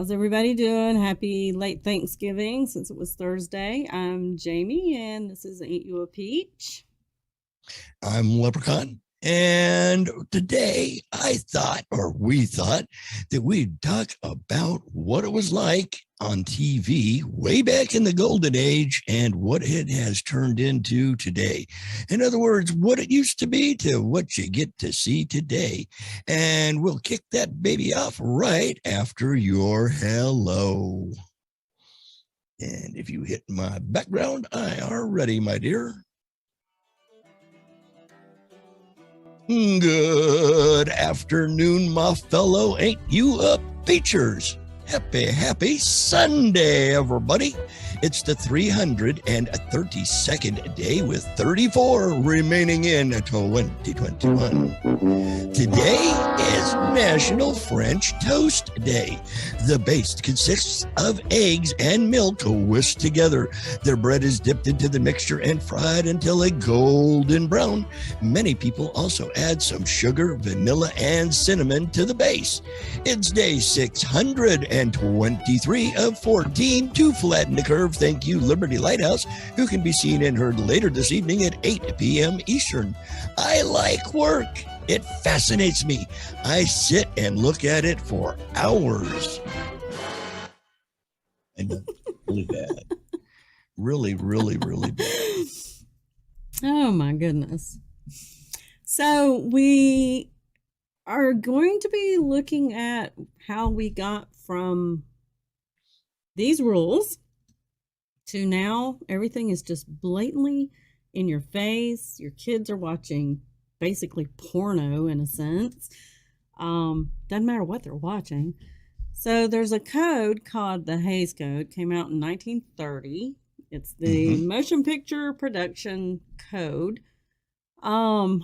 How's everybody doing? Happy late Thanksgiving since it was Thursday. I'm Jamie and this is Ain't You a Peach? I'm Leprechaun. And today we thought that we'd talk about what it was like on TV way back in the golden age and what it has turned into today. In other words, what it used to be to what you get to see today. And we'll kick that baby off right after your hello. And if you hit my background, I are ready, my dear. Good afternoon, my fellow Ain't You a Peachers. Happy Sunday, everybody. It's the 332nd day with 34 remaining in 2021. Today is National French Toast Day. The base consists of eggs and milk whisked together. Their bread is dipped into the mixture and fried until a golden brown. Many people also add some sugar, vanilla, and cinnamon to the base. It's day 623 of 14 to flatten the curve. Thank you, Liberty Lighthouse, who can be seen and heard later this evening at 8 p.m. Eastern. I like work. It fascinates me. I sit and look at it for hours. I know, really bad. Really bad. Oh my goodness. So we are going to be looking at how we got from these rules to now everything is just blatantly in your face. Your kids are watching basically porno in a sense. Doesn't matter what they're watching. So there's a code called the Hays Code, came out in 1930. It's the Motion Picture Production Code. And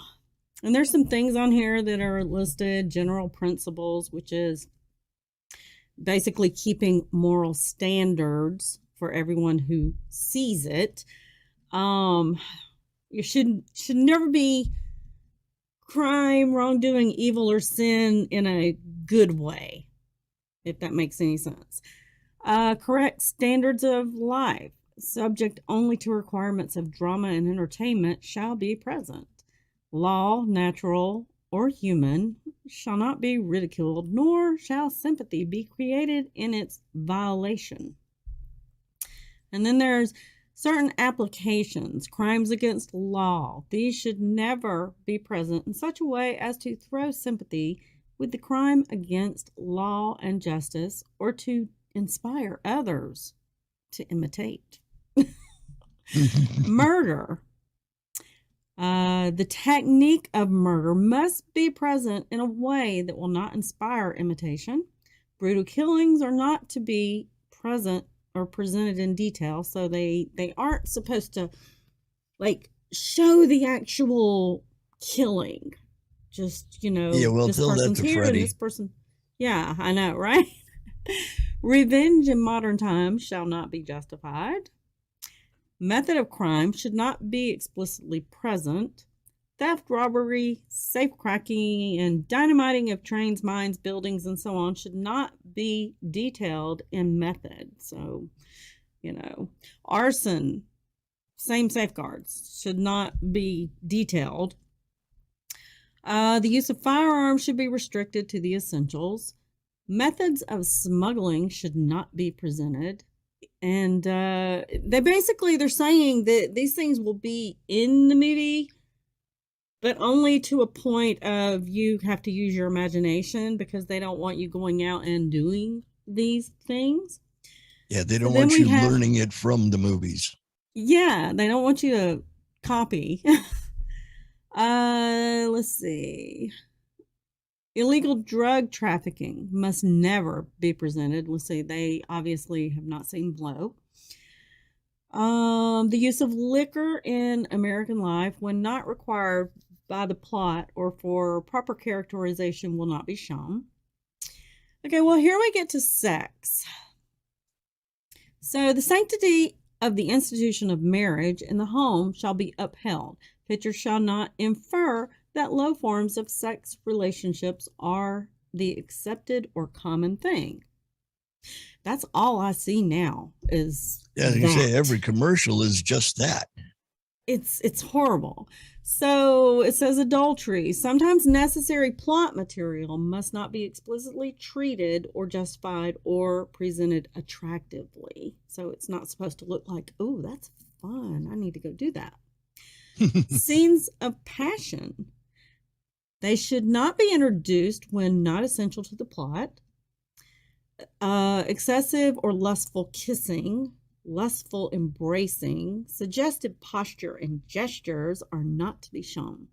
there's some things on here that are listed, general principles, which is basically keeping moral standards for everyone who sees it. You should never be crime, wrongdoing, evil, or sin in a good way, if that makes any sense. Correct standards of life, subject only to requirements of drama and entertainment, shall be present. Law, natural or human, shall not be ridiculed, nor shall sympathy be created in its violation. And then there's certain applications, crimes against law. These should never be present in such a way as to throw sympathy with the crime against law and justice or to inspire others to imitate. Murder. The technique of murder must be present in a way that will not inspire imitation. Brutal killings are not to be present or presented in detail, so they aren't supposed to like show the actual killing. Just, Yeah, well, this tell that person's to here Freddie. and this person. Yeah, I know, right? Revenge in modern times shall not be justified. Method of crime should not be explicitly present. Theft, robbery, safe cracking, and dynamiting of trains, mines, buildings, and so on should not be detailed in method. So, arson, same safeguards, should not be detailed. The use of firearms should be restricted to the essentials. Methods of smuggling should not be presented. And they're saying that these things will be in the movie, but only to a point of you have to use your imagination because they don't want you going out and doing these things. Yeah, they don't want you learning it from the movies. Yeah, they don't want you to copy. Let's see. Illegal drug trafficking must never be presented. Let's see, they obviously have not seen Blow. The use of liquor in American life, when not required by the plot or for proper characterization, will not be shown. Okay, well, here we get to sex. So the sanctity of the institution of marriage in the home shall be upheld. Pictures shall not infer that low forms of sex relationships are the accepted or common thing. That's all I see now is Yeah, you say that. every commercial is just that. It's horrible. So it says adultery. Sometimes necessary plot material must not be explicitly treated or justified or presented attractively. So it's not supposed to look like, oh, that's fun. I need to go do that. Scenes of passion. They should not be introduced when not essential to the plot. Excessive or lustful kissing, lustful embracing, suggestive posture, and gestures are not to be shown.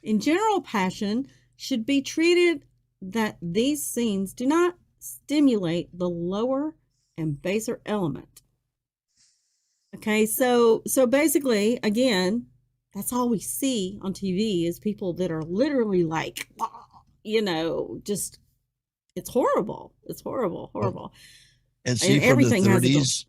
In general, passion should be treated that these scenes do not stimulate the lower and baser element. Okay, so basically, again, that's all we see on TV is people that are literally like, just it's horrible. It's horrible, horrible. And see, And from the everything has a 30s,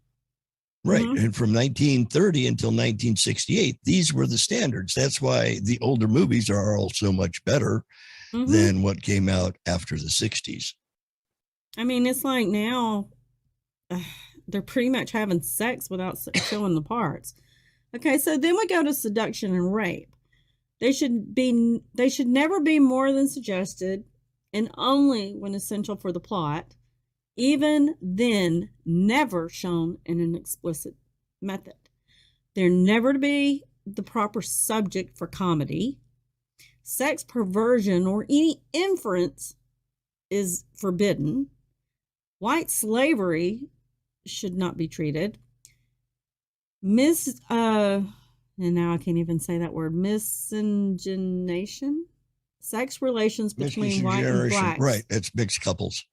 right, and from 1930 until 1968, these were the standards. That's why the older movies are all so much better than what came out after the 60s. I mean, it's like now they're pretty much having sex without showing the parts. Okay, so then we go to seduction and rape. They should never be more than suggested and only when essential for the plot. Even then, never shown in an explicit method. They're never to be the proper subject for comedy. Sex perversion or any inference is forbidden. White slavery should not be treated. And now I can't even say that word, miscegenation, sex relations between white and blacks. Right, it's mixed couples.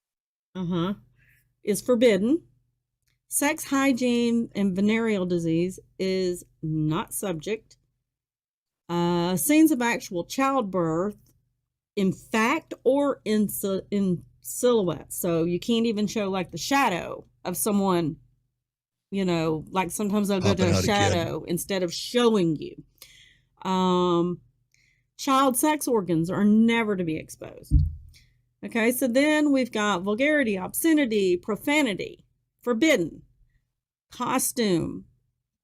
Is forbidden. Sex hygiene and venereal disease is not subject. Scenes of actual childbirth, in fact or in silhouette. So you can't even show like the shadow of someone, like sometimes they'll go to a shadow instead of showing you. Child sex organs are never to be exposed. Okay, so then we've got vulgarity, obscenity, profanity, forbidden. Costume,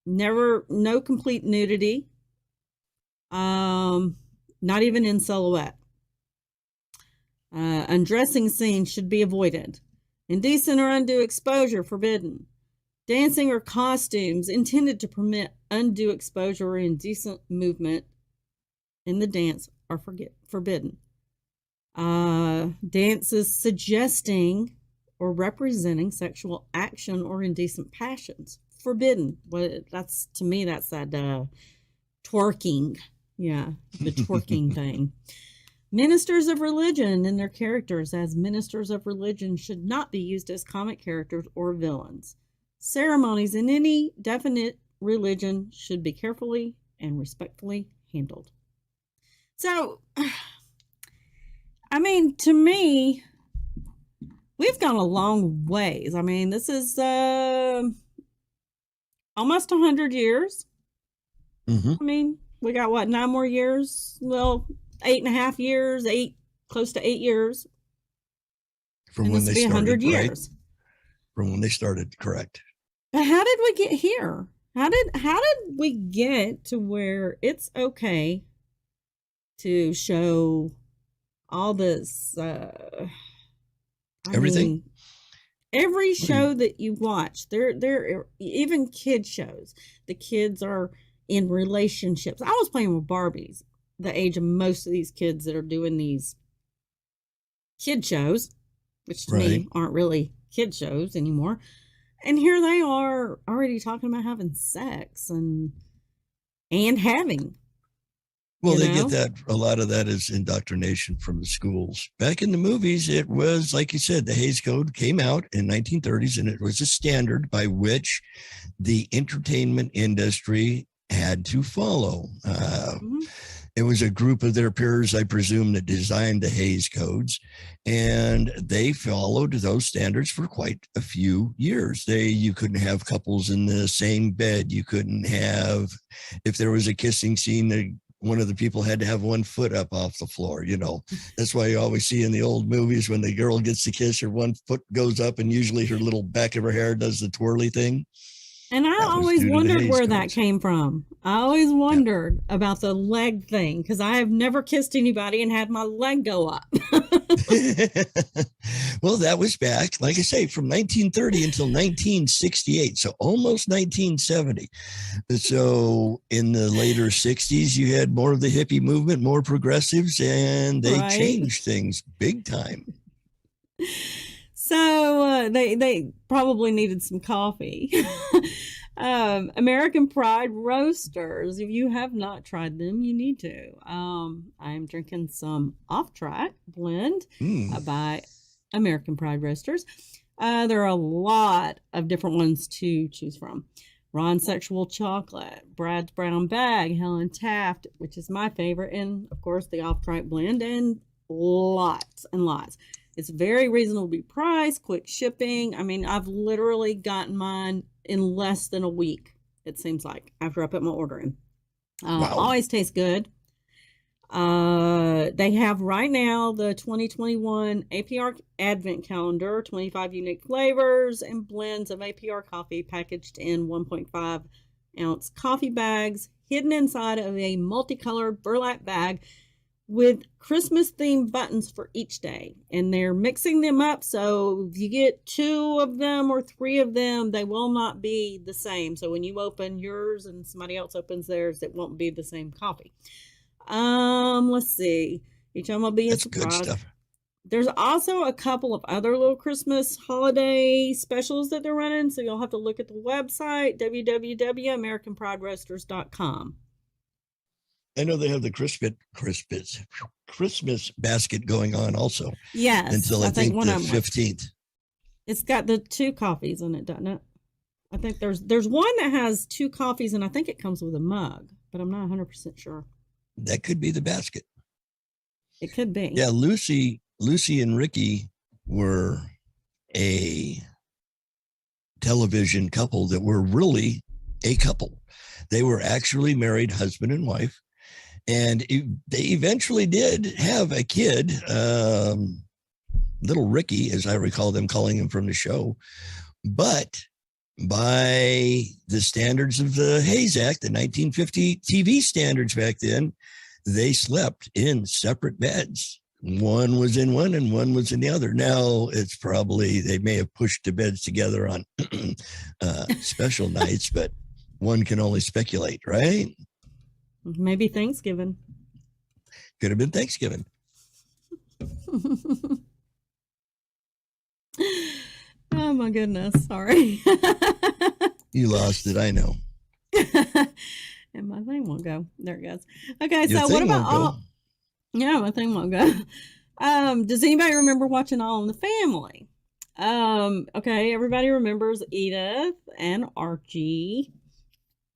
no complete nudity. Not even in silhouette. Undressing scenes should be avoided. Indecent or undue exposure, forbidden. Dancing or costumes intended to permit undue exposure or indecent movement in the dance are forbidden. Dances suggesting or representing sexual action or indecent passions, forbidden. That's, to me, that's that twerking. Yeah, the twerking thing. Ministers of religion and their characters as ministers of religion should not be used as comic characters or villains. Ceremonies in any definite religion should be carefully and respectfully handled. So, I mean, to me, we've gone a long ways. I mean, this is almost 100 years. I mean, we got what, 9 more years? Well, 8.5 years, close to 8 years. From when they started, 100 years. Right? From when they started, correct. But how did we get here? How did we get to where it's okay to show all this everything? Every show that you watch, they're even kid shows. The kids are in relationships. I was playing with Barbies, the age of most of these kids that are doing these kid shows, which to me aren't really kid shows anymore. And here they are already talking about having sex and having. Well, they get that. A lot of that is indoctrination from the schools. Back in the movies, it was, like you said, the Hays Code came out in 1930s, and it was a standard by which the entertainment industry had to follow. It was a group of their peers, I presume, that designed the Hays Codes, and they followed those standards for quite a few years. You couldn't have couples in the same bed. You couldn't have, if there was a kissing scene, the one of the people had to have one foot up off the floor. That's why you always see in the old movies when the girl gets the kiss, her one foot goes up, and usually her little back of her hair does the twirly thing. And I always wondered where that came from. I always wondered about the leg thing because I have never kissed anybody and had my leg go up. Well, that was back, like I say, from 1930 until 1968. So almost 1970. So in the later 60s, you had more of the hippie movement, more progressives, and they changed things big time. So they probably needed some coffee. American Pride Roasters. If you have not tried them, you need to. I'm drinking some Off Track blend by American Pride Roasters. There are a lot of different ones to choose from. Ron Sexual Chocolate, Brad's Brown Bag, Helen Taft, which is my favorite, and of course the Off Track blend, and lots and lots. It's very reasonably priced, quick shipping. I mean, I've literally gotten mine in less than a week, it seems like, after I put my order in. Wow. Always tastes good. They have right now the 2021 APR Advent Calendar, 25 unique flavors and blends of APR coffee packaged in 1.5 ounce coffee bags, hidden inside of a multicolored burlap bag with Christmas themed buttons for each day. And they're mixing them up, so if you get 2 of them or 3 of them, they will not be the same. So when you open yours and somebody else opens theirs, it won't be the same coffee. Let's see. Each one will be a surprise. Good stuff. There's also a couple of other little Christmas holiday specials that they're running, so you'll have to look at the website, www.americanprideroasters.com. I know they have the Christmas basket going on also. Yes. Until I think the 15th. It's got the 2 coffees in it, doesn't it? I think there's one that has 2 coffees, and I think it comes with a mug, but I'm not 100% sure. That could be the basket. It could be. Yeah, Lucy and Ricky were a television couple that were really a couple. They were actually married husband and wife. And they eventually did have a kid, little Ricky, as I recall them calling him from the show. But by the standards of the Hayes Act, the 1950 TV standards back then, they slept in separate beds. One was in one and one was in the other. Now it's probably, they may have pushed the beds together on special nights, but one can only speculate, right? Maybe Thanksgiving. Could have been Thanksgiving. Oh my goodness. Sorry. You lost it. I know. And my thing won't go. There it goes. Okay. So what about all? Yeah, my thing won't go. Does anybody remember watching All in the Family? Okay. Everybody remembers Edith and Archie.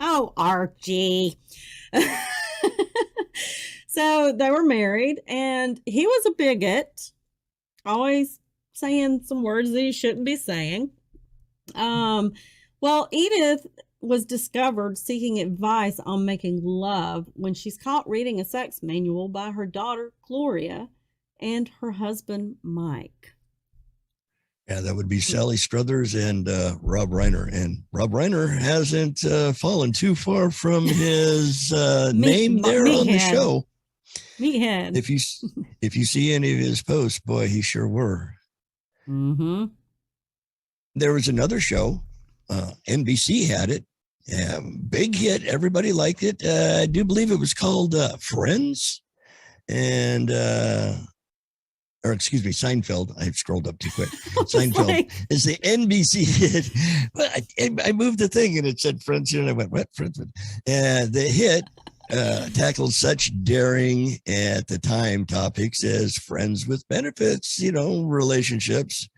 Oh, Archie. So they were married, and he was a bigot, always saying some words that he shouldn't be saying. Well, Edith was discovered seeking advice on making love when she's caught reading a sex manual by her daughter, Gloria, and her husband, Mike. Yeah, that would be Sally Struthers and Rob Reiner. And Rob Reiner hasn't fallen too far from his name there on the show. Meathead. If you see any of his posts, boy, he sure were. Mm-hmm. There was another show. NBC had it. Big hit. Everybody liked it. I do believe it was called Friends. And... or excuse me, Seinfeld. I scrolled up too quick. Seinfeld is the NBC hit. Well, I moved the thing and it said Friends here, and I went, what? Friends? And the hit tackled such daring at the time topics as friends with benefits, relationships.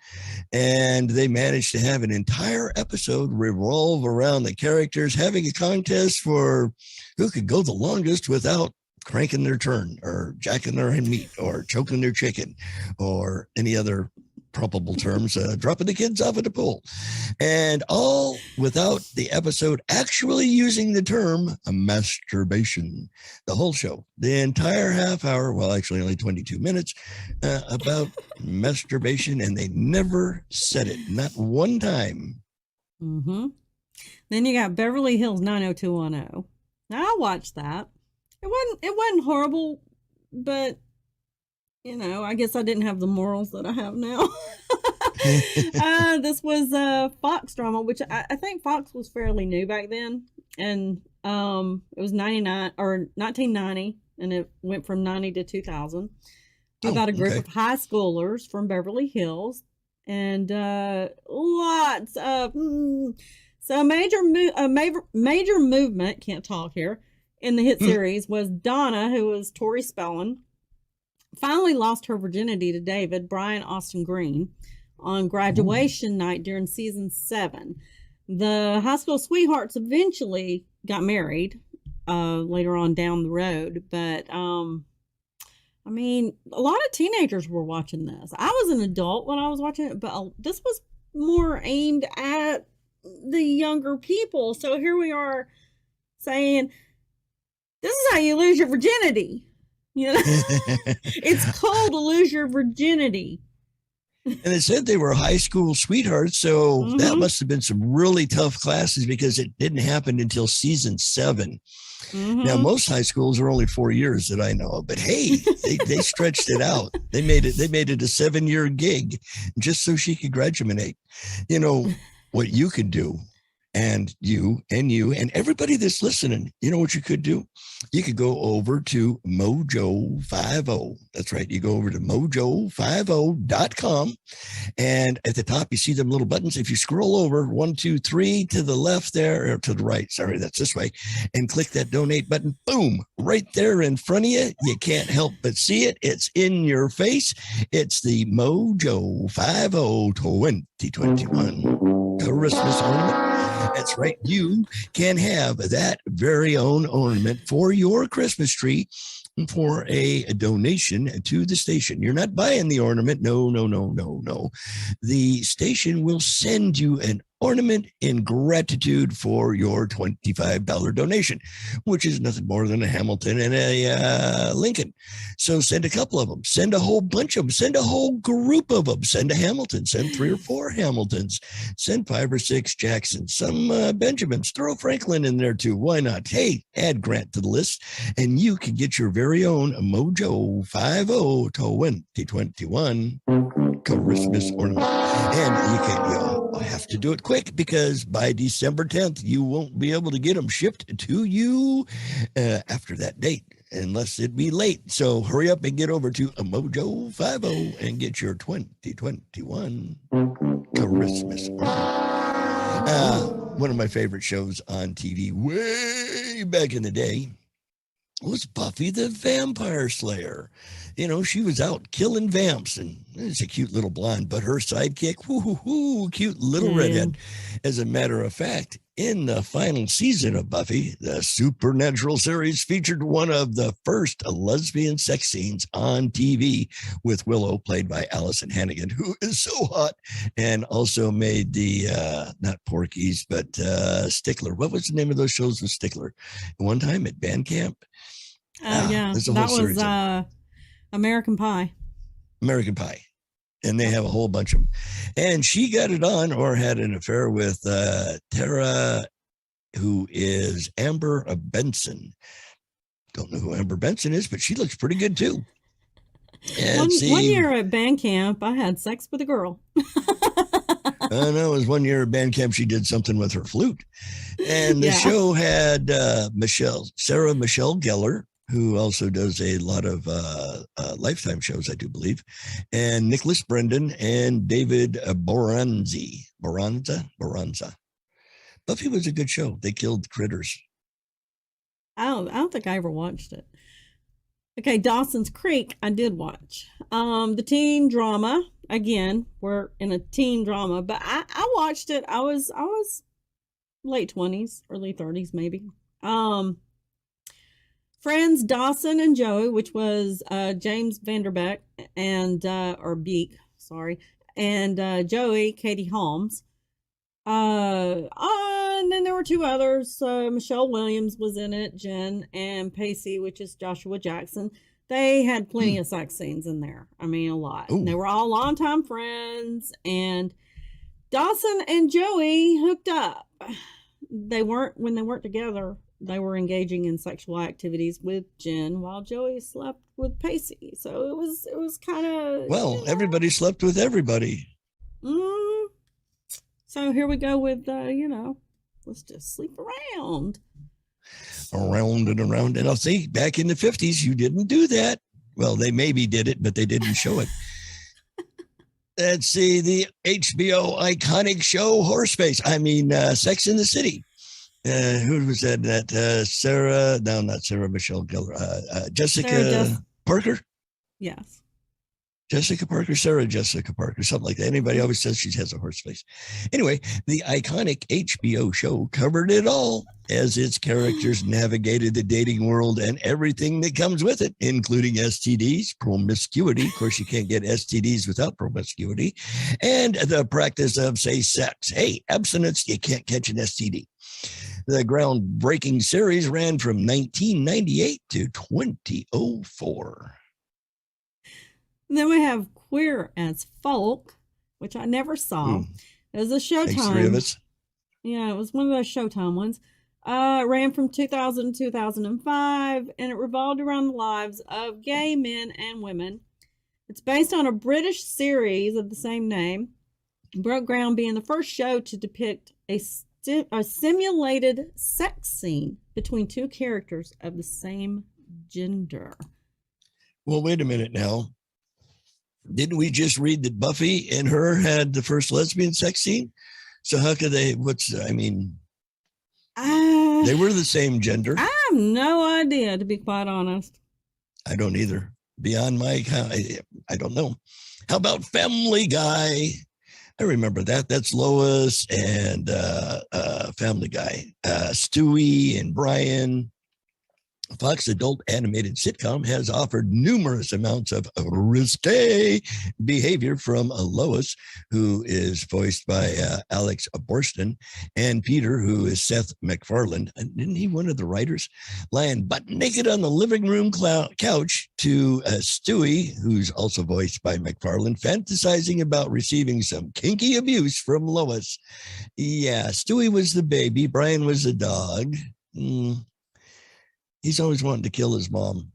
And they managed to have an entire episode revolve around the characters having a contest for who could go the longest without cranking their turn or jacking their meat or choking their chicken or any other probable terms, dropping the kids off at the pool, and all without the episode actually using the term masturbation. The whole show, the entire half hour, well, actually only 22 minutes, about masturbation, and they never said it, not one time. Mm-hmm. Then you got Beverly Hills 90210. Now I watched that. It wasn't horrible, but I guess I didn't have the morals that I have now. This was a Fox drama, which I think Fox was fairly new back then, and it was 99 or 1990, and it went from 90 to 2000. About a group of high schoolers from Beverly Hills, and lots of so major movement. Can't talk here. In the hit series was Donna, who was Tori Spelling, finally lost her virginity to David Brian Austin Green on graduation night during season 7. The high school sweethearts eventually got married later on down the road, but I mean, a lot of teenagers were watching this. I was an adult when I was watching it, but this was more aimed at the younger people. So here we are saying, this is how you lose your virginity. It's called to lose your virginity. And it said they were high school sweethearts, so that must have been some really tough classes because it didn't happen until season 7. Now, most high schools are only 4 years that I know of, but hey, they stretched it out. They made it a 7-year gig just so she could graduate. What you could do, and you and everybody that's listening, you know what you could do? You could go over to Mojo 50. That's right. You go over to mojo50.com, and at the top you see them little buttons. If you scroll over 1, 2, 3 to the left there, or to the right, sorry, that's this way, and click that donate button, boom, right there in front of you. You can't help but see it. It's in your face. It's the Mojo 50 2021 Christmas ornament. That's right. You can have that very own ornament for your Christmas tree for a donation to the station. You're not buying the ornament. No. The station will send you an ornament in gratitude for your $25 donation, which is nothing more than a Hamilton and a Lincoln. So send a couple of them, send a whole bunch of them, send a whole group of them, send a Hamilton, send 3 or 4 Hamiltons, send 5 or 6 Jacksons, some Benjamins, throw Franklin in there too. Why not? Hey, add Grant to the list, and you can get your very own Mojo 50 2021 Christmas ornament. And you'll have to do it quick, because by December 10th, you won't be able to get them shipped to you after that date, unless it be late. So hurry up and get over to Mojo 50 and get your 2021 Christmas ornament. One of my favorite shows on TV way back in the day was Buffy the Vampire Slayer. She was out killing vamps, and it's a cute little blonde, but her sidekick, cute little redhead. As a matter of fact, in the final season of Buffy, the Supernatural series featured one of the first lesbian sex scenes on TV with Willow, played by Allison Hannigan, who is so hot, and also made the, not Porky's, but Stickler. What was the name of those shows with Stickler? One time at band camp? Yeah, that was American Pie. American Pie. And they have a whole bunch of them. And she got it on, or had an affair with Tara, who is Amber Benson. Don't know who Amber Benson is, but she looks pretty good too. And one year at band camp, I had sex with a girl. I know, it was one year at band camp, she did something with her flute. And the show had Sarah Michelle Gellar, who also does a lot of Lifetime shows, I do believe, and Nicholas Brendan and David Boranza. Buffy was a good show. They killed critters. I don't think I ever watched it. Okay, Dawson's Creek, I did watch. The teen drama, again, we're in a teen drama, but I watched it. I was late 20s, early 30s maybe. Friends, Dawson and Joey, which was James Vanderbeek and or Beek, sorry, and Joey, Katie Holmes. And then there were two others. Michelle Williams was in it, Jen, and Pacey, which is Joshua Jackson. They had plenty of sex scenes in there. I mean, a lot. Ooh. They were all longtime friends, and Dawson and Joey hooked up. When they weren't together, they were engaging in sexual activities with Jen while Joey slept with Pacey. So it was kind of, Well, everybody slept with everybody. So here we go with let's just sleep around and around. And I'll say, back in the 50s, you didn't do that. Well, they maybe did it, but they didn't show it. Let's see, the HBO iconic show Sex in the City. Who was that? Sarah? No, not Sarah Michelle Gellar. Jessica Parker? Yes. Sarah Jessica Parker, something like that. Anybody always says she has a horse face. Anyway, the iconic HBO show covered it all as its characters navigated the dating world and everything that comes with it, including STDs, promiscuity. Of course, you can't get STDs without promiscuity, and the practice of safe sex. Hey, abstinence, you can't catch an STD. The groundbreaking series ran from 1998 to 2004. And then we have Queer as Folk, which I never saw. It was a Showtime. Thanks, three of us. Yeah, it was one of those Showtime ones. It ran from 2000 to 2005, and it revolved around the lives of gay men and women. It's based on a British series of the same name. It broke ground being the first show to depict a simulated sex scene between two characters of the same gender. Well, wait a minute now. Didn't we just read that Buffy and her had the first lesbian sex scene? So how could they? They were the same gender. I have no idea, to be quite honest. I don't either. Beyond my, I don't know. How about Family Guy? I remember that. That's Lois and Family Guy. Stewie and Brian. Fox adult animated sitcom has offered numerous amounts of risque behavior from Lois, who is voiced by Alex Borstein, and Peter, who is Seth MacFarlane. Isn't he one of the writers? Lying butt naked on the living room couch to Stewie, who's also voiced by MacFarlane, fantasizing about receiving some kinky abuse from Lois. Yeah, Stewie was the baby. Brian was the dog. He's always wanting to kill his mom.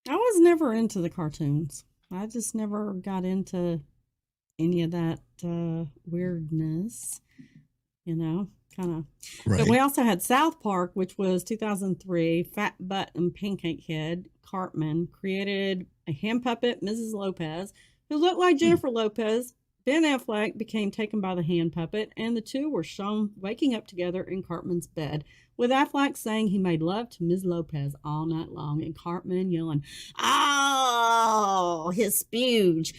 I was never into the cartoons. I just never got into any of that weirdness, kind of. Right. But we also had South Park, which was 2003. Fat Butt and Pancake Head Cartman created a hand puppet, Mrs. Lopez, who looked like Jennifer Lopez. Ben Affleck became taken by the hand puppet, and the two were shown waking up together in Cartman's bed, with Affleck saying he made love to Ms. Lopez all night long, and Cartman yelling, "Oh, his spooge."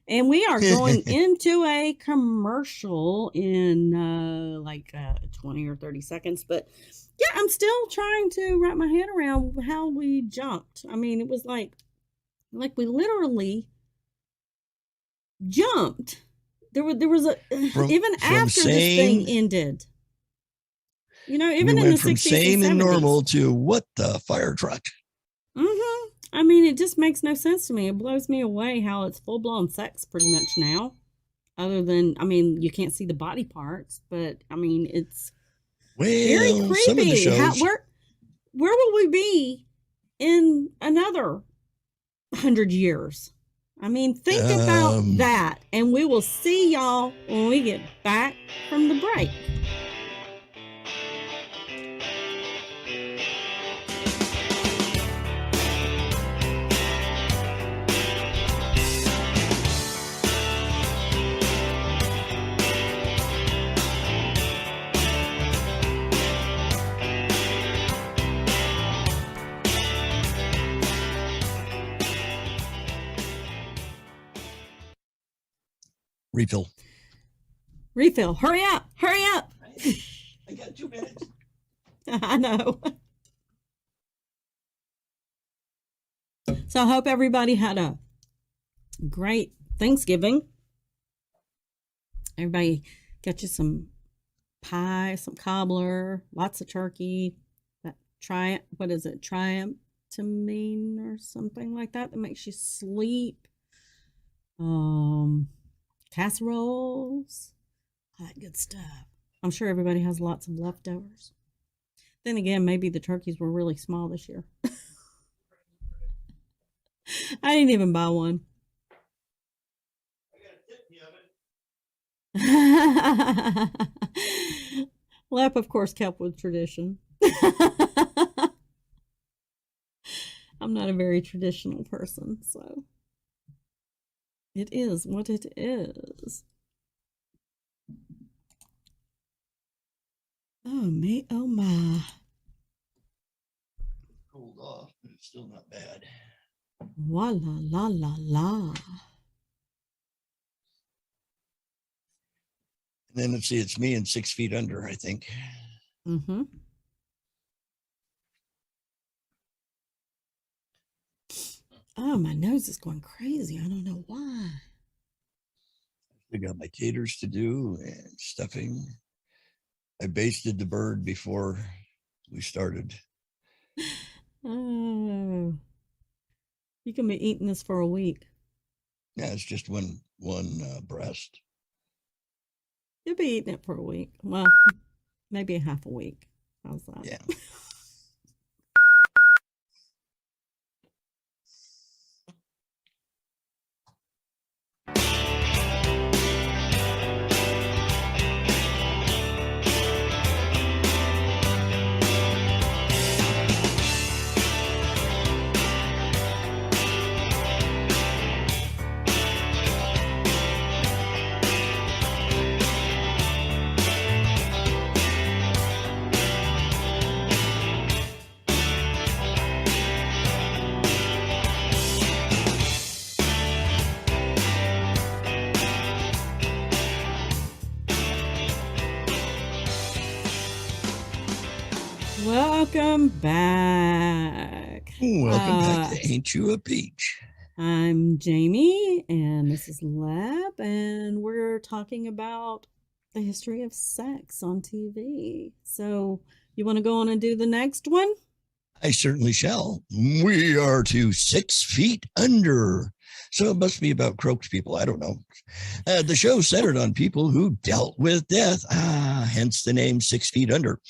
And we are going into a commercial in 20 or 30 seconds. But yeah, I'm still trying to wrap my head around how we jumped. I mean, it was like we literally jumped. There was even after this thing ended. Even in the 60s from sane and 70s. normal to what the fire truck. I mean, it just makes no sense to me. It blows me away how it's full-blown sex pretty much now. Other than, you can't see the body parts, but it's very creepy. Some of the shows, where will we be in another 100 years? Think about that, and we will see y'all when we get back from the break. Refill. Hurry up. I got 2 minutes. I know. So I hope everybody had a great Thanksgiving. Everybody get you some pie, some cobbler, lots of turkey. That what is it? Triamptamine or something like that makes you sleep. Casseroles, all that good stuff. I'm sure everybody has lots of leftovers. Then again, maybe the turkeys were really small this year. I didn't even buy one. Lap, of course, kept with tradition. I'm not a very traditional person, so it is what it is. Oh, me, oh my. Cooled off, but it's still not bad. La la la la. And then let's see, it's me and 6 Feet Under, I think. Mm-hmm. Oh, my nose is going crazy. I don't know why. I got my taters to do and stuffing. I basted the bird before we started. Oh, you can be eating this for a week. Yeah, it's just one breast. You'll be eating it for a week. Well, maybe a half a week. How's that? Yeah. Welcome back. Welcome back to Ain't You a Peach? I'm Jamie, and this is Lab, and we're talking about the history of sex on TV. So, you want to go on and do the next one? I certainly shall. We are to 6 Feet Under. So it must be about croaked people. I don't know. The show centered on people who dealt with death, hence the name 6 Feet Under.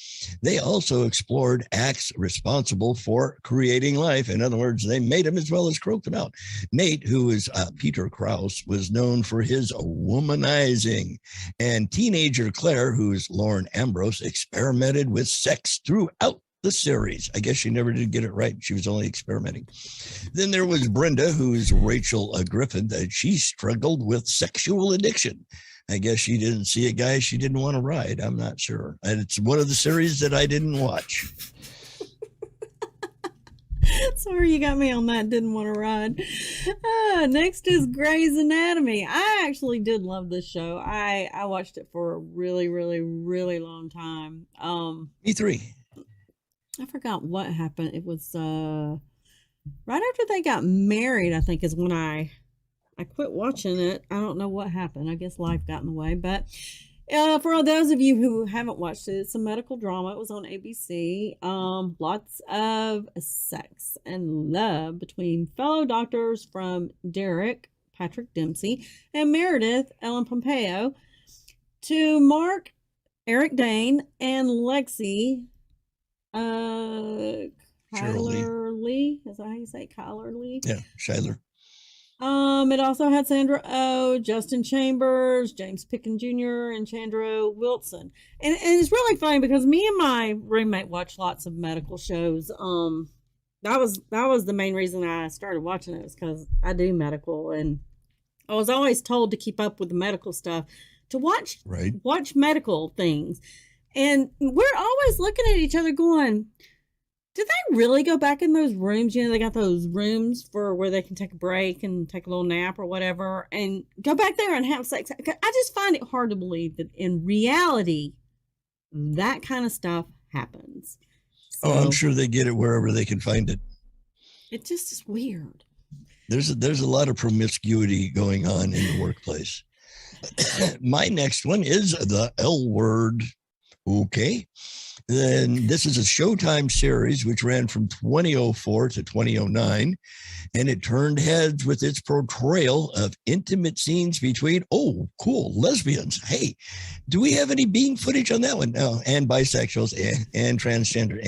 They also explored acts responsible for creating life. In other words, they made them as well as croaked them out. Nate, who is Peter Krause, was known for his womanizing. And teenager Claire, who is Lauren Ambrose, experimented with sex throughout the series. I guess she never did get it right. She was only experimenting. Then there was Brenda, who is Rachel Griffin, that she struggled with sexual addiction. I guess she didn't see a guy she didn't want to ride. I'm not sure. And it's one of the series that I didn't watch. Sorry, you got me on that. Didn't want to ride. Next is Grey's Anatomy. I actually did love this show. I watched it for a really, really, really long time. Me three. I forgot what happened. It was right after they got married, I think, is when I quit watching it. I don't know what happened. I guess life got in the way. But for those of you who haven't watched it, it's a medical drama. It was on ABC. Lots of sex and love between fellow doctors from Derek, Patrick Dempsey, and Meredith, Ellen Pompeo, to Mark, Eric Dane, and Lexi, Kyler Lee. Is that how you say Kyler Lee? Yeah, Shiler. It also had Sandra Oh, Justin Chambers, James Picken Jr., and Chandra Wilson. And it's really funny because me and my roommate watch lots of medical shows. That was the main reason I started watching it, was because I do medical, and I was always told to keep up with the medical stuff, to watch medical things. And we're always looking at each other going, did they really go back in those rooms? You know, they got those rooms for where they can take a break and take a little nap or whatever, and go back there and have sex. I just find it hard to believe that in reality, that kind of stuff happens. So, I'm sure they get it wherever they can find it. It just is weird. There's a lot of promiscuity going on in the workplace. My next one is The L Word. Okay. Then this is a Showtime series which ran from 2004 to 2009, and it turned heads with its portrayal of intimate scenes between, oh, cool, lesbians. Hey, do we have any bean footage on that one? No, and bisexuals, and transgender.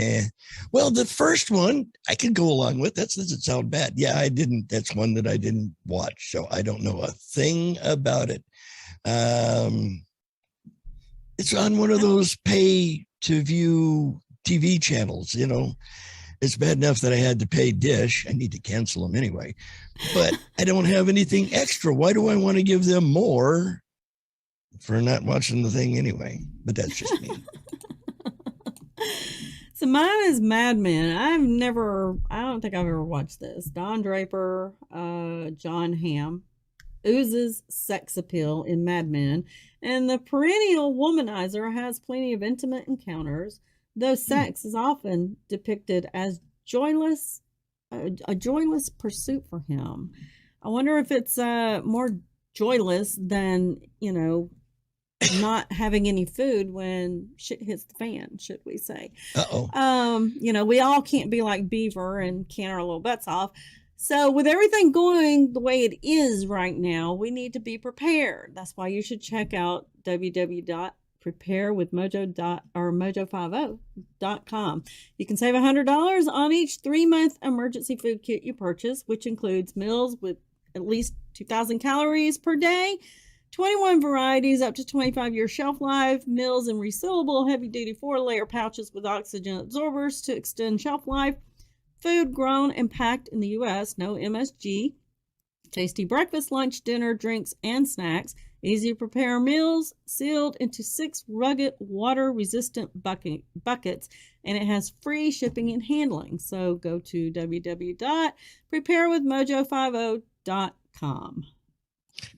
Well, the first one I could go along with. That doesn't sound bad. Yeah, I didn't. That's one that I didn't watch, so I don't know a thing about it. It's on one of those pay to view TV channels. It's bad enough that I had to pay Dish. I need to cancel them anyway, but I don't have anything extra. Why do I want to give them more for not watching the thing anyway? But that's just me. So mine is Mad Men. I don't think I've ever watched this. Don Draper, John Hamm oozes sex appeal in Mad Men, and the perennial womanizer has plenty of intimate encounters, though sex is often depicted as a joyless pursuit for him. I wonder if it's more joyless than, not having any food when shit hits the fan, should we say. We all can't be like Beaver and can our little butts off. So with everything going the way it is right now, we need to be prepared. That's why you should check out www.preparewithmojo.com. You can save $100 on each 3-month emergency food kit you purchase, which includes meals with at least 2,000 calories per day, 21 varieties up to 25-year shelf life, meals in resealable heavy-duty 4-layer pouches with oxygen absorbers to extend shelf life, food grown and packed in the U.S., no MSG, tasty breakfast, lunch, dinner, drinks, and snacks, easy to prepare meals, sealed into 6 rugged, water-resistant buckets, and it has free shipping and handling. So go to www.preparewithmojo50.com.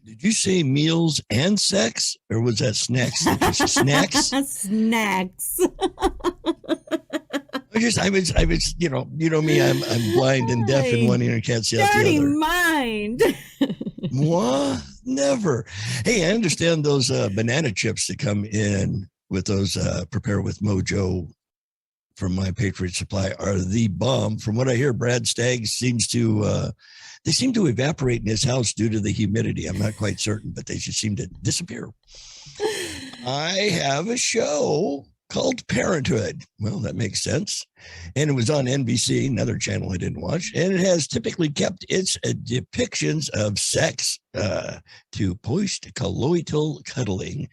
Did you say meals and sex, or was that snacks? Snacks? Snacks. I was, me, I'm blind and deaf in one ear and can't see out the other. Dirty mind. What? Never. Hey, I understand those banana chips that come in with those Prepare with Mojo from My Patriot Supply are the bomb. From what I hear, Brad Staggs seems to evaporate in his house due to the humidity. I'm not quite certain, but they just seem to disappear. I have a show called Parenthood. Well, that makes sense. And it was on NBC, another channel I didn't watch. And it has typically kept its depictions of sex to post-coital cuddling,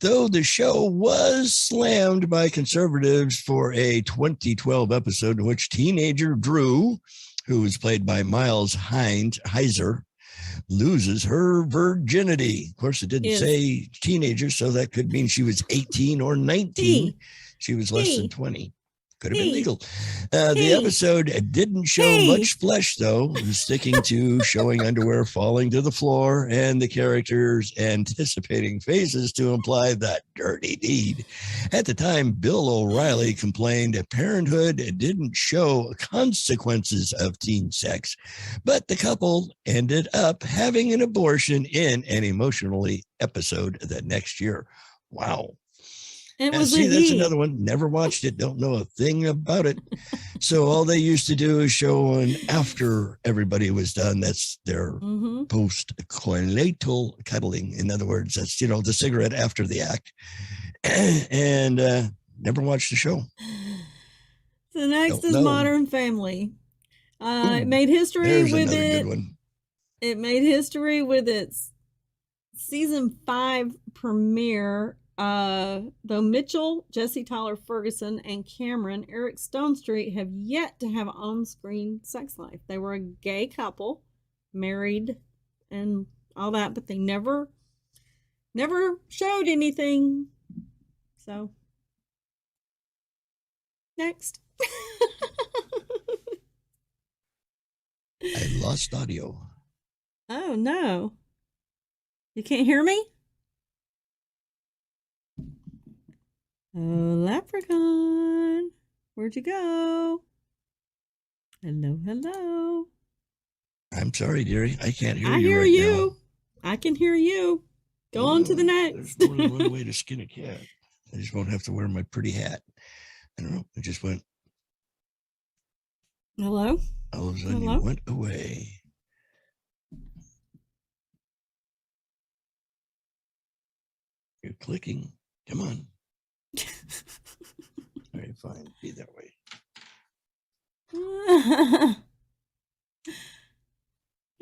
though the show was slammed by conservatives for a 2012 episode in which teenager Drew, who was played by Miles Heiser, loses her virginity. Of course, it didn't say teenager, so that could mean she was 18 or 19. She was less than 20. Could have been legal. The episode didn't show much flesh, though, sticking to showing underwear falling to the floor and the characters anticipating faces to imply that dirty deed. At the time, Bill O'Reilly complained that Parenthood didn't show consequences of teen sex, but the couple ended up having an abortion in an emotionally episode the next year. Wow. That's another one. Never watched it. Don't know a thing about it. So all they used to do is show one after everybody was done. That's their post-coital cuddling. In other words, that's, the cigarette after the act. And never watched the show. So next is Modern Family. It made history with it. It made history with its season 5 premiere. Though Mitchell, Jesse Tyler Ferguson, and Cameron Eric Stonestreet have yet to have on-screen sex life. They were a gay couple, married and all that, but they never showed anything. So, next. I lost audio. Oh, no. You can't hear me? Oh, Leprechaun, where'd you go? Hello. I'm sorry, dearie. I can't hear you. I hear right you. Now. I can hear you. Go on to the next. There's more than one way to skin a cat. I just won't have to wear my pretty hat. I don't know. It just went. Hello? All of a sudden, Hello? you went away. You're clicking. Come on. All right, fine. Be that way.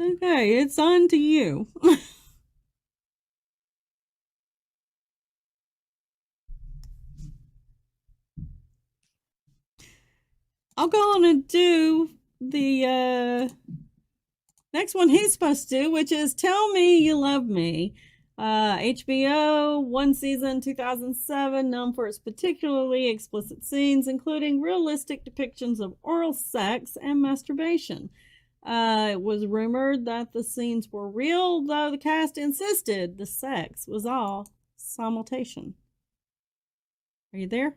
Okay, it's on to you. I'll go on and do the next one he's supposed to do, which is Tell Me You Love Me. HBO, one season, 2007, known for its particularly explicit scenes, including realistic depictions of oral sex and masturbation. It was rumored that the scenes were real, though the cast insisted the sex was all simultation. Are you there?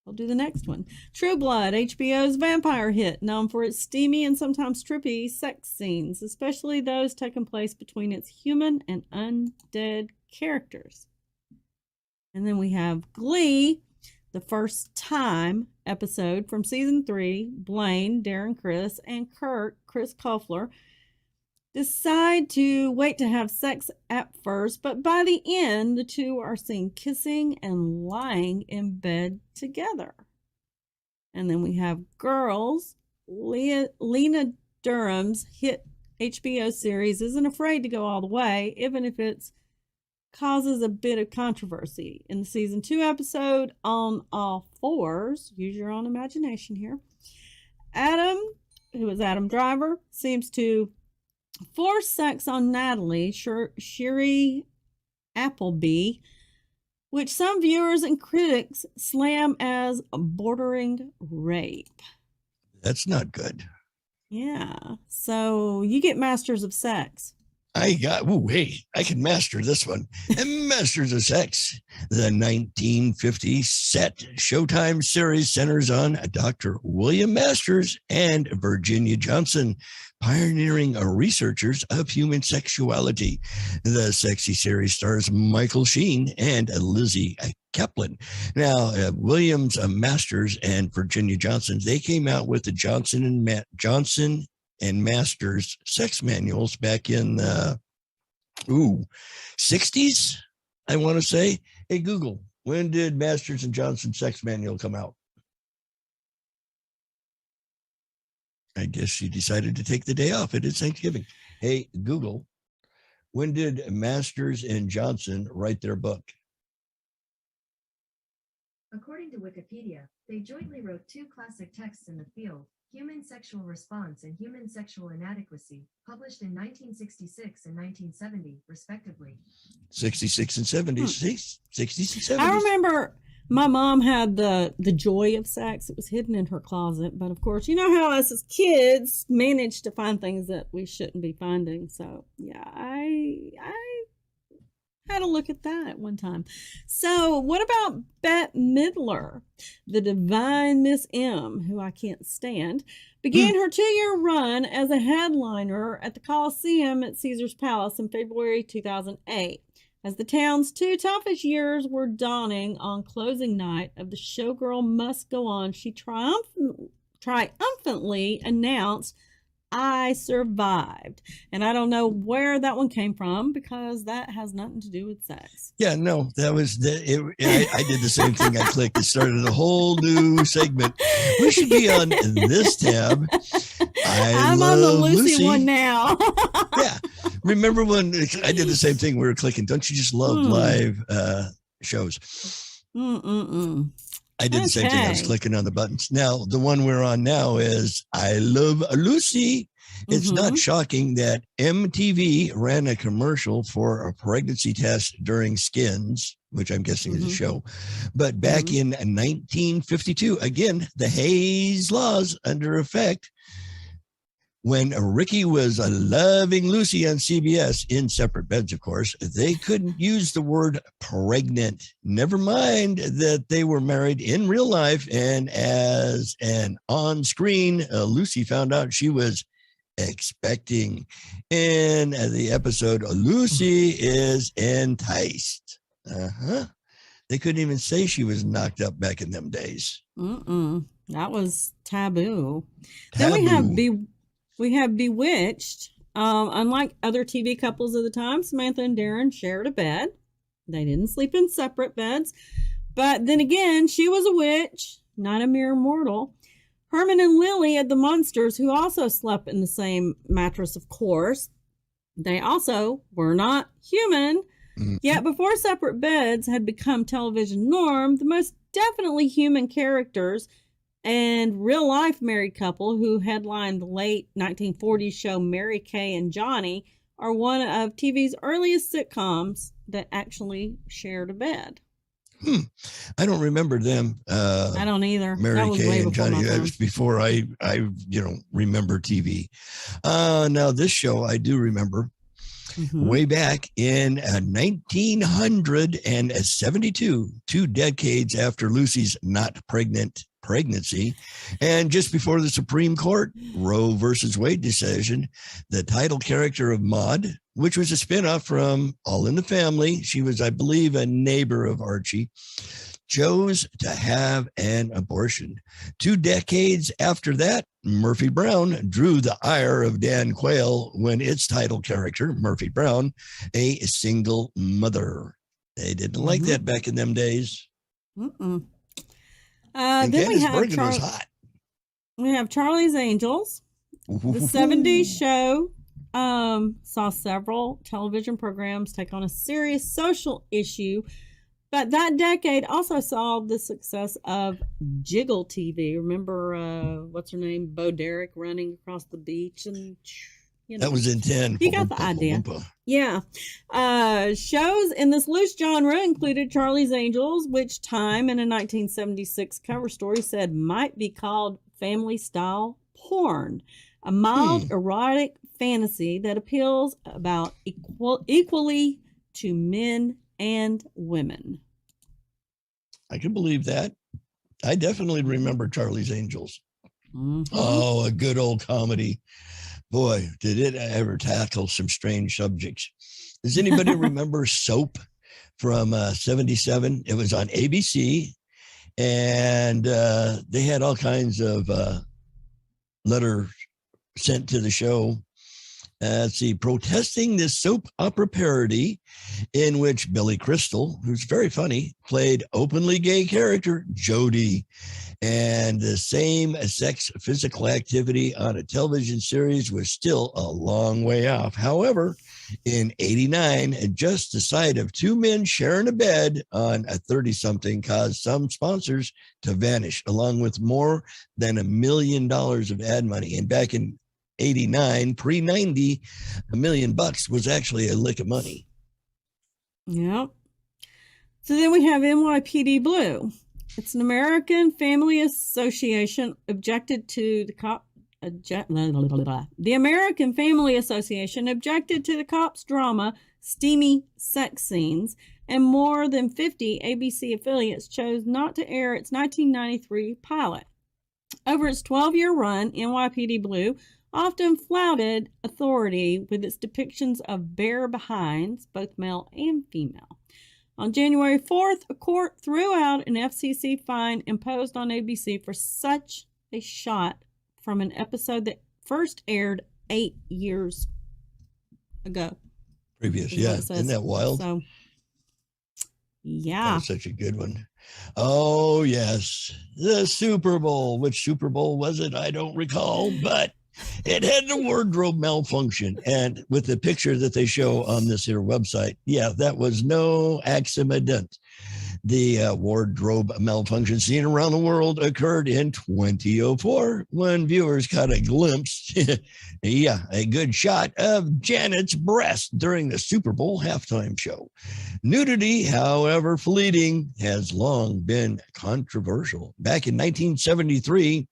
I'll do the next one. True Blood, HBO's vampire hit, known for its steamy and sometimes trippy sex scenes, especially those taking place between its human and undead characters. And then we have Glee, the first time episode from season 3. Blaine, Darren Criss, and Kurt, Chris Koffler, decide to wait to have sex at first, but by the end, the two are seen kissing and lying in bed together. And then we have Girls. Lena Durham's hit HBO series isn't afraid to go all the way, even if it causes a bit of controversy. In the season 2 episode, On All Fours, use your own imagination here, Adam, who is Adam Driver, seems to force sex on Natalie, Sherry Appleby, which some viewers and critics slam as bordering rape. That's not good. Yeah. So you get Masters of Sex. Hey, I can master this one. And Masters of Sex, the 1950 set Showtime series centers on Dr. William Masters and Virginia Johnson, pioneering researchers of human sexuality. The sexy series stars Michael Sheen and Lizzie Kaplan. Now, Williams Masters and Virginia Johnson, they came out with the Johnson and Masters sex manuals back in 60s, I want to say. Hey, Google, when did Masters and Johnson sex manual come out? I guess she decided to take the day off. It is Thanksgiving. Hey, Google, when did Masters and Johnson write their book? According to Wikipedia, they jointly wrote 2 classic texts in the field, Human Sexual Response and Human Sexual Inadequacy, published in 1966 and 1970, respectively. 66 and 70s. 60s and 70s. I remember my mom had the Joy of Sex. It was hidden in her closet. But of course, you know how us as kids manage to find things that we shouldn't be finding. So yeah, I had a look at that at one time. So what about Bette Midler, the divine Miss M, who I can't stand, began her 2-year run as a headliner at the Coliseum at Caesar's Palace in February 2008. As the town's 2 toughest years were dawning on closing night of the Showgirl Must Go On, she triumphantly announced, I survived. And I don't know where that one came from because that has nothing to do with sex. Yeah, no, that was I did the same thing. I clicked. It started a whole new segment. We should be on this tab. I'm on the Lucy one now. Yeah. Remember when I did the same thing? We were clicking. Don't you just love live shows? I did the same thing. I was clicking on the buttons. Now, the one we're on now is I Love Lucy. It's not shocking that MTV ran a commercial for a pregnancy test during Skins, which I'm guessing is a show. But back in 1952, again, the Hayes laws under effect, when Ricky was loving Lucy on CBS, in separate beds, of course, they couldn't use the word pregnant. Never mind that they were married in real life. And as an on-screen, Lucy found out she was expecting. In the episode, Lucy is enticed. They couldn't even say she was knocked up back in them days. That was taboo. Then we have Bewitched. Unlike other TV couples of the time, Samantha and Darren shared a bed. They didn't sleep in separate beds. But then again, she was a witch, not a mere mortal. Herman and Lily had the monsters, who also slept in the same mattress, of course. They also were not human. Yet before separate beds had become television norm, the most definitely human characters and real-life married couple who headlined the late 1940s show Mary Kay and Johnny are one of TV's earliest sitcoms that actually shared a bed. I don't remember them. I don't either. Mary Kay and Johnny. That was before I remember TV. Now this show I do remember. Way back in 1972, 2 decades after Lucy's not pregnancy, and just before the Supreme Court Roe versus Wade decision, the title character of Maude, which was a spinoff from All in the Family, she was, I believe, a neighbor of Archie, chose to have an abortion. 2 decades after that, Murphy Brown drew the ire of Dan Quayle when its title character, Murphy Brown, a single mother. They didn't like that back in them days. And then we have was hot. We have Charlie's Angels. The 70s show saw several television programs take on a serious social issue. But that decade also saw the success of Jiggle TV. Remember, what's her name? Bo Derek running across the beach. And that was in 10. You got the idea. Yeah. Shows in this loose genre included Charlie's Angels, which Time in a 1976 cover story said might be called family-style porn. A mild erotic fantasy that appeals about equally to men and women. I can believe that. I definitely remember Charlie's Angels. Oh, a good old comedy. Boy, did it ever tackle some strange subjects. Does anybody remember Soap from 77? It was on ABC, and they had all kinds of letters sent to the show. Protesting this soap opera parody in which Billy Crystal, who's very funny, played openly gay character Jody, and the same sex physical activity on a television series was still a long way off. However, in 89, just the sight of 2 men sharing a bed on a 30-something caused some sponsors to vanish, along with more than $1 million of ad money. And back in 89, pre-90, $1 million was actually a lick of money. Yep. So then we have NYPD Blue. It's an American Family Association objected to the American Family Association objected to the cops' drama, steamy sex scenes, and more than 50 ABC affiliates chose not to air its 1993 pilot. Over its 12-year run, NYPD Blue often flouted authority with its depictions of bare behinds, both male and female. On January 4th, a court threw out an FCC fine imposed on ABC for such a shot from an episode that first aired 8 years ago. Previous, yeah. Isn't that wild? So, yeah. That was such a good one. Oh, yes. The Super Bowl. Which Super Bowl was it? I don't recall, but it had the wardrobe malfunction. And with the picture that they show on this here website, yeah, that was no accident. The wardrobe malfunction seen around the world occurred in 2004 when viewers caught a glimpse, a good shot of Janet's breast during the Super Bowl halftime show. Nudity, however fleeting, has long been controversial. Back in 1973,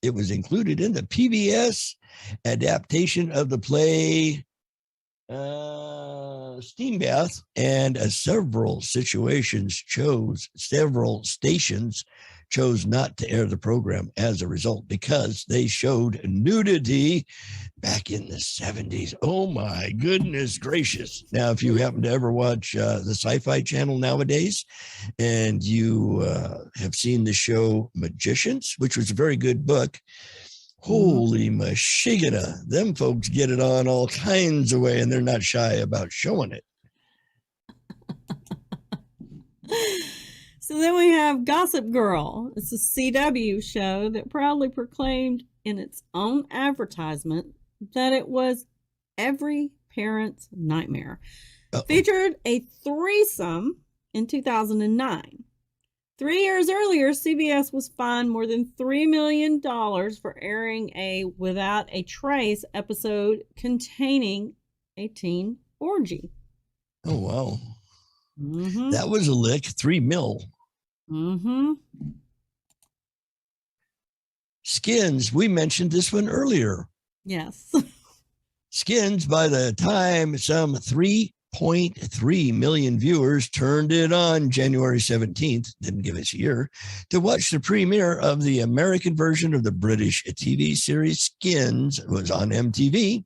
it was included in the PBS adaptation of the play Steam Bath, and several stations chose not to air the program as a result because they showed nudity back in the 70s. Oh my goodness gracious. Now, if you happen to ever watch the Sci-Fi Channel nowadays and you have seen the show Magicians, which was a very good book, holy mashigana, them folks get it on all kinds of way and they're not shy about showing it. So then we have Gossip Girl. It's a CW show that proudly proclaimed in its own advertisement that it was every parent's nightmare. Featured a threesome in 2009. 3 years earlier, CBS was fined more than $3 million for airing a Without a Trace episode containing a teen orgy. Oh, wow. That was a lick. $3 million. Skins, we mentioned this one earlier. Yes. Skins, by the time some 3.3 million viewers turned it on January 17th, didn't give us a year, to watch the premiere of the American version of the British TV series Skins. It was on MTV,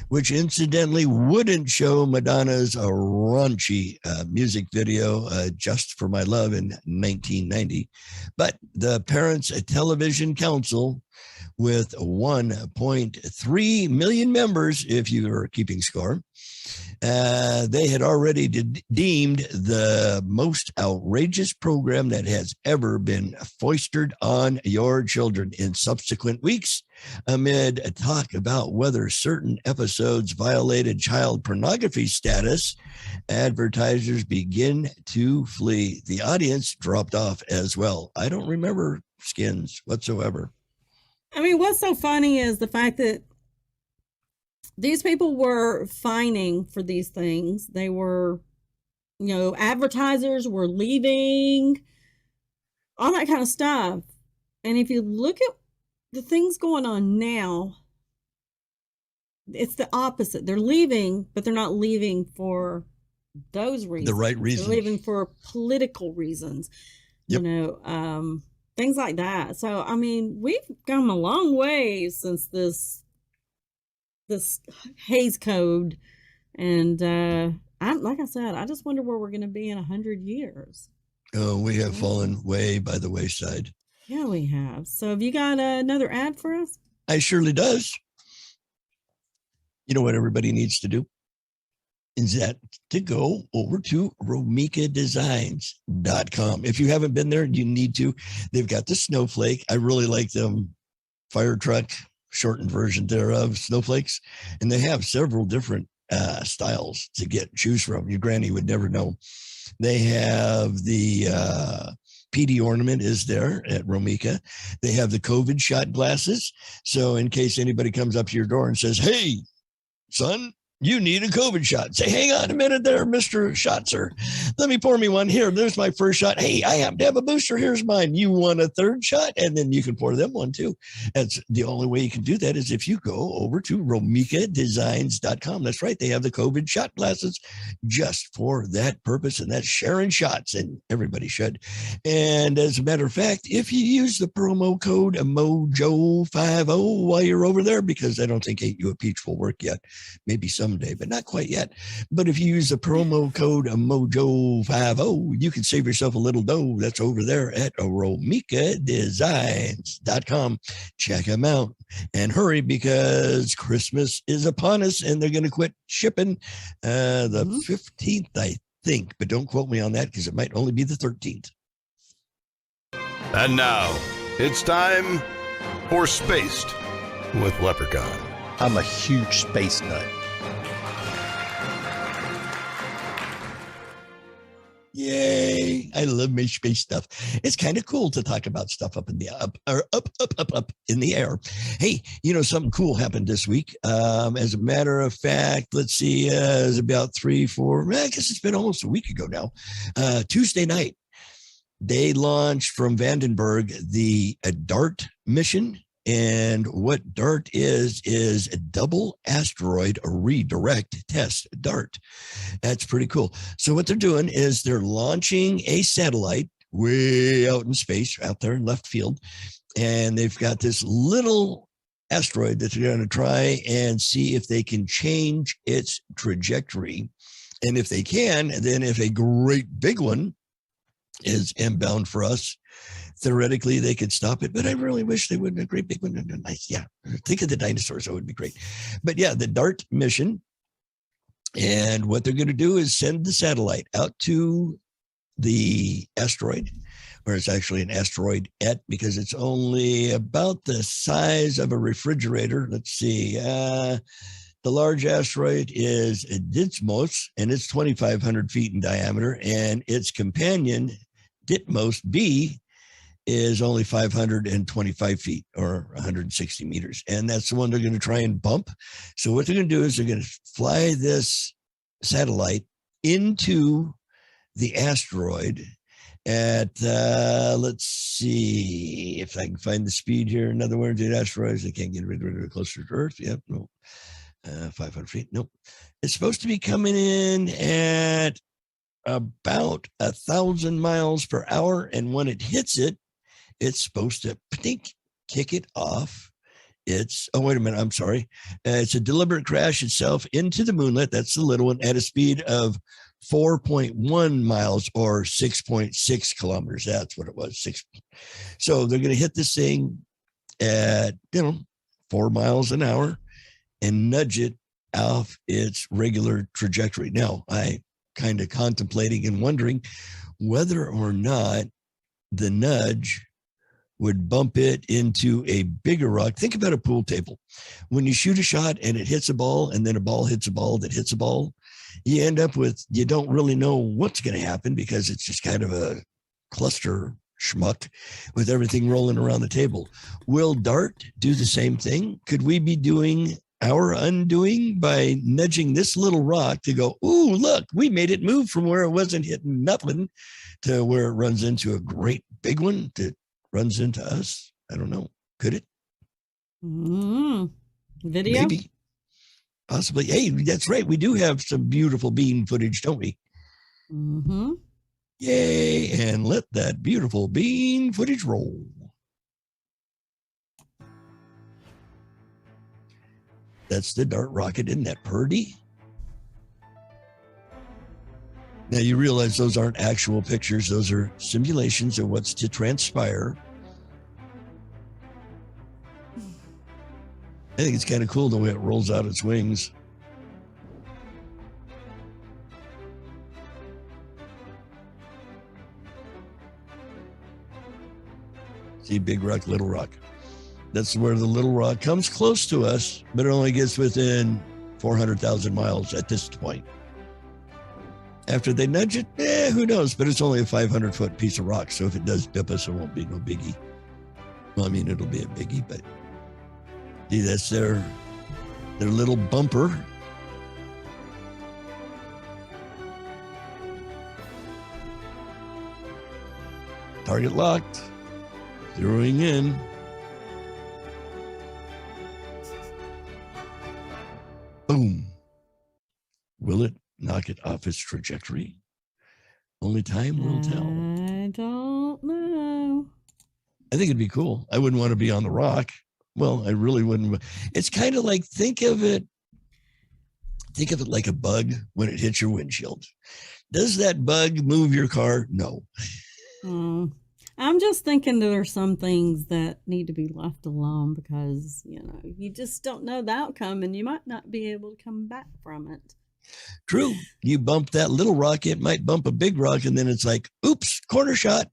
which incidentally wouldn't show Madonna's raunchy music video, Just for My Love, in 1990. But the Parents Television Council, with 1.3 million members, if you are keeping score, they had already deemed the most outrageous program that has ever been foisted on your children. In subsequent weeks, amid a talk about whether certain episodes violated child pornography status, advertisers begin to flee. The audience dropped off as well. I don't remember Skins whatsoever. I mean, what's so funny is the fact that these people were fining for these things. They were, advertisers were leaving, all that kind of stuff. And if you look at the things going on now, it's the opposite. They're leaving, but they're not leaving for those reasons. The right reasons. They're leaving for political reasons, Yep. Things like that. So, I mean, we've come a long way since this Hays Code. And like I said, I just wonder where we're going to be in 100 years. Oh, we have fallen way by the wayside. Yeah, we have. So have you got another ad for us? I surely does. You know what everybody needs to do? Is that to go over to RomikaDesigns.com. If you haven't been there, you need to. They've got the snowflake. I really like them fire truck, shortened version thereof, snowflakes. And they have several different styles to choose from. Your granny would never know. They have the PD ornament is there at Romika. They have the COVID shot glasses. So in case anybody comes up to your door and says, "Hey, son, you need a COVID shot," say, "Hang on a minute there, Mr. Shotzer. Let me pour me one here. There's my first shot. Hey, I happen to have a booster. Here's mine. You want a third shot?" And then you can pour them one too. That's the only way you can do that is if you go over to RomikaDesigns.com. That's right. They have the COVID shot glasses just for that purpose, and that's sharing shots, and everybody should. And as a matter of fact, if you use the promo code MOJO50 while you're over there, because I don't think Ain't You a Peach will work yet, maybe someday, but not quite yet. But if you use the promo code MOJO50, you can save yourself a little dough. That's over there at RomikaDesigns.com. Check them out and hurry because Christmas is upon us and they're going to quit shipping the 15th, I think, but don't quote me on that because it might only be the 13th. And now it's time for Spaced with Leprechaun. I'm a huge space nut. Yay. I love my space stuff. It's kind of cool to talk about stuff up in the up in the air. Hey, something cool happened this week. As a matter of fact, let's see, it was about 3-4, I guess it's been almost a week ago now. Tuesday night, they launched from Vandenberg the DART mission. And what DART is a double asteroid redirect test, DART. That's pretty cool. So what they're doing is they're launching a satellite way out in space, out there in left field. And they've got this little asteroid that they're going to try and see if they can change its trajectory. And if they can, then if a great big one is inbound for us, theoretically they could stop it. But I really wish they wouldn't. A great big one. Nice. Yeah. Think of the dinosaurs. That would be great. But yeah, the DART mission. And what they're going to do is send the satellite out to the asteroid, or it's actually an asteroid-ette because it's only about the size of a refrigerator. Let's see. The large asteroid is Didymos, and it's 2,500 feet in diameter, and its companion, Didymos B, is only 525 feet or 160 meters. And that's the one they're going to try and bump. So what they're going to do is they're going to fly this satellite into the asteroid at, let's see if I can find the speed here. In other words, the asteroids, they can't get rid of it closer to Earth. Yep, no. 500 feet. Nope. It's supposed to be coming in at about 1,000 miles per hour. And when it hits it, it's supposed to kick it off. Oh, wait a minute. I'm sorry. It's a deliberate crash itself into the moonlet. That's the little one at a speed of 4.1 miles or 6.6 kilometers. That's what it was. So they're going to hit this thing at, 4 miles an hour and nudge it off its regular trajectory. Now, I kind of contemplating and wondering whether or not the nudge would bump it into a bigger rock. Think about a pool table. When you shoot a shot and it hits a ball and then a ball hits a ball that hits a ball, you end up with, you don't really know what's going to happen because it's just kind of a cluster schmuck with everything rolling around the table. Will DART do the same thing? Could we be doing our undoing by nudging this little rock to go, ooh, look, we made it move from where it wasn't hitting nothing to where it runs into a great big one that runs into us? I don't know. Could it? Video? Maybe. Possibly. Hey, that's right. We do have some beautiful bean footage, don't we? Mm-hmm. Yay. And let that beautiful bean footage roll. That's the DART rocket. Isn't that pretty? Now you realize those aren't actual pictures. Those are simulations of what's to transpire. I think it's kind of cool the way it rolls out its wings. See, big rock, little rock. That's where the little rock comes close to us, but it only gets within 400,000 miles at this point. After they nudge it, who knows? But it's only a 500-foot piece of rock, so if it does dip us, it won't be no biggie. Well, I mean, it'll be a biggie, but see, that's their little bumper. Target locked. Zeroing in. Boom. Will it knock it off its trajectory? Only time will tell. I don't know. I think it'd be cool. I wouldn't want to be on the rock. Well, I really wouldn't. It's kind of like, think of it like a bug when it hits your windshield. Does that bug move your car? No. I'm just thinking there are some things that need to be left alone because, you just don't know the outcome and you might not be able to come back from it. True. You bump that little rock, it might bump a big rock, and then it's like, oops, corner shot.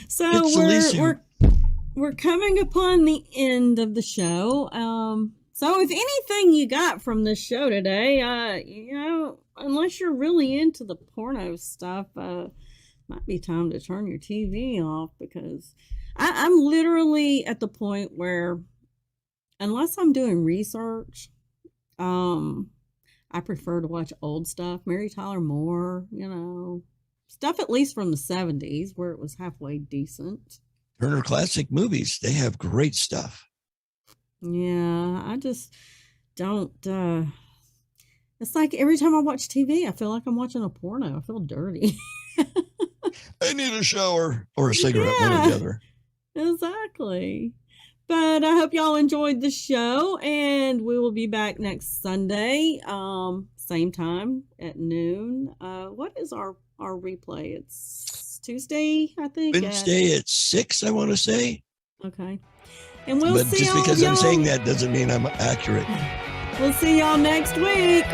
So we're coming upon the end of the show. So if anything you got from this show today, unless you're really into the porno stuff, might be time to turn your TV off because I'm literally at the point where, unless I'm doing research, I prefer to watch old stuff, Mary Tyler Moore, stuff at least from the 70s where it was halfway decent. Turner Classic Movies, they have great stuff. Yeah, I just don't, it's like every time I watch TV, I feel like I'm watching a porno. I feel dirty. I need a shower or a cigarette, one or Yeah. the other. Exactly. But I hope y'all enjoyed the show, and we will be back next Sunday, same time at noon. What is our replay? It's Tuesday, I think. Wednesday at 6, I want to say. Okay. And we'll But see just all because y'all. I'm saying that doesn't mean I'm accurate. We'll see y'all next week.